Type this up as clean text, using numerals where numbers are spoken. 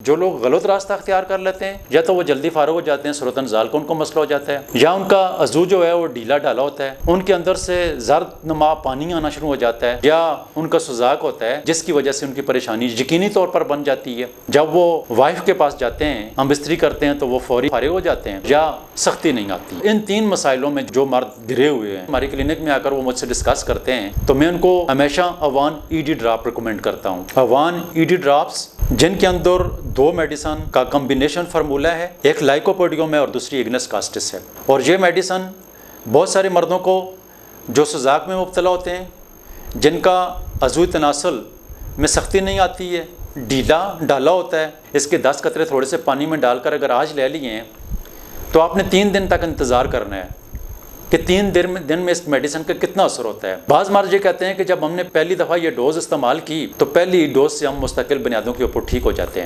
जो लोग गलत रास्ता अख्तियार कर लेते हैं, या तो वो जल्दी फारूक हो जाते हैं, सूरत नज़ाल का उनको मसला हो जाता है, या उनका अज़ू जो है वो ढीला ढाला होता है, उनके अंदर से जर्द नुमा पानी आना शुरू हो जाता है, या उनका सुजाक होता है जिसकी वजह से उनकी परेशानी यकीनी तौर पर बन जाती है। जब वो वाइफ के पास जाते हैं, हम बिस्तरी करते हैं, तो वो फौरी फारिग हो जाते हैं या सख्ती नहीं आती। इन 3 मसाइलों में जो मर्द गिरे हुए हैं, हमारी क्लिनिक में आकर वो मुझसे डिस्कस करते हैं, तो मैं उनको हमेशा अवान ईडी ड्रॉप रिकमेंड करता हूँ। अवान ईडी ड्रॉप्स जिनके अंदर 2 मेडिसन का कम्बिनेशन फार्मूला है, एक लाइकोपोडियम है और दूसरी इग्नेस कास्टिस है। और ये मेडिसन बहुत सारे मर्दों को जो सुजाक में मुब्तला होते हैं, जिनका अज़ू तनासल में सख्ती नहीं आती है, ढीला ढाला होता है, इसके 10 कतरे थोड़े से पानी में डालकर अगर आज ले लिए हैं तो आपने 3 दिन तक इंतज़ार करना है कि 3 दिन में इस मेडिसिन का कितना असर होता है। बाज़ मर्द ये कहते हैं कि जब हमने पहली दफ़ा ये डोज़ इस्तेमाल की तो पहली डोज से हम मुस्तकिल बुनियादों के ऊपर ठीक हो जाते हैं।